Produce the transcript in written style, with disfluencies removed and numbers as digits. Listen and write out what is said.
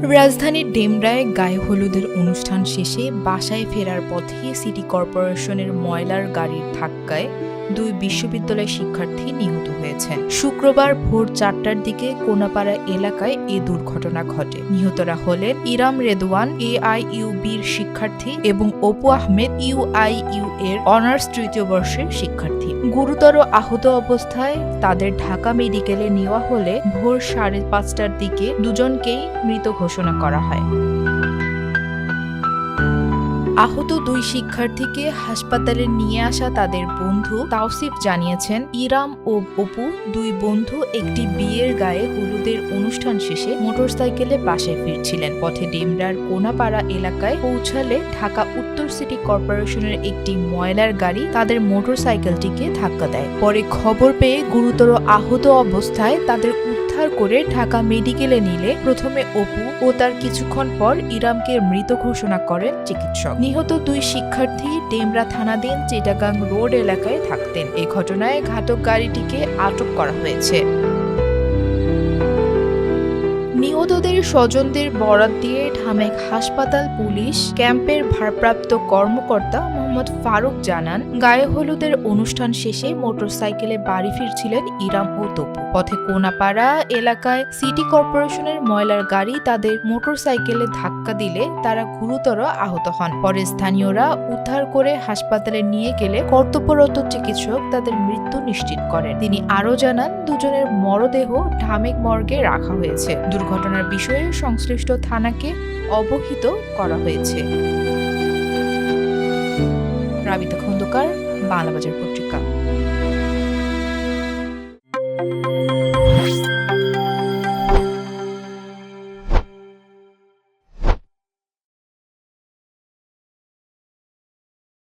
রাজধানীর ডেমরায় গায়ে হলুদের অনুষ্ঠান শেষে বাসায় ফেরার পথে সিটি কর্পোরেশনের ময়লার গাড়ির ধাক্কায় 2 বিশ্ববিদ্যালয় শিক্ষার্থী নিহত হয়েছেন। শুক্রবার ভোর 4টার দিকে কোনাপাড়া এলাকায় এ দুর্ঘটনা ঘটে। নিহতরা হলেন ইরাম রেদওয়ান AIUB-র শিক্ষার্থী এবং অপু আহমেদ UIU এর অনার্স 3য় বর্ষের শিক্ষার্থী। গুরুতর আহত অবস্থায় তাদের ঢাকা মেডিকেলে নেওয়া হলে ভোর 5:30টার দিকে দুজনকেই মৃত ঘোষণা করা হয়। আহত 2 শিক্ষার্থীকে হাসপাতালে নিয়ে আসা তাদের বন্ধু তাওসিফ জানিয়েছেন, ইরাম ও অপু 2 বন্ধু একটি বিয়ের গায়ে হলুদের অনুষ্ঠান শেষে মোটরসাইকেলে বাসায় ফিরছিলেন। পথে ডেমরার কোনাপাড়া এলাকায় পৌঁছালে ঢাকা উত্তর সিটি কর্পোরেশনের একটি ময়লার গাড়ি তাদের মোটরসাইকেলটিকে ধাক্কা দেয়। পরে খবর পেয়ে গুরুতর আহত অবস্থায় তাদের উদ্ধার করে ঢাকা মেডিকেলে নিলে প্রথমে অপু ও তার কিছুক্ষণ পর ইরামকে মৃত ঘোষণা করেন চিকিৎসক। নিহত 2 শিক্ষার্থী ডেমরা থানাধীন চিটাগাং রোড এলাকায় থাকতেন। এই ঘটনায় ঘাতক গাড়িটিকে আটক করা হয়েছে। নিহতদের স্বজনদের বরাত দিয়ে ঢামেক হাসপাতাল পুলিশ ক্যাম্পের ভারপ্রাপ্ত কর্মকর্তা মোহাম্মদ ফারুক জানান, গায়ে হলুদের অনুষ্ঠান শেষে মোটরসাইকেলে বাড়ি ফিরছিলেন ইরাম ও তপু। পথে কোনাপাড়া এলাকায় সিটি কর্পোরেশনের ময়লার গাড়ি তাদের মোটরসাইকেলে ধাক্কা দিলে তারা গুরুতর আহত হন। পরে স্থানীয়রা উদ্ধার করে হাসপাতালে নিয়ে গেলে কর্তব্যরত চিকিৎসক তাদের মৃত্যু নিশ্চিত করেন। তিনি আরও জানান, দুজনের মরদেহ ঢামেক মর্গে রাখা হয়েছে। দুর্ঘটনার বিষয়ে সংশ্লিষ্ট থানাকে অবহিত করা হয়েছে। রাবিতা খন্দকার, বাংলাবাজার পত্রিকা।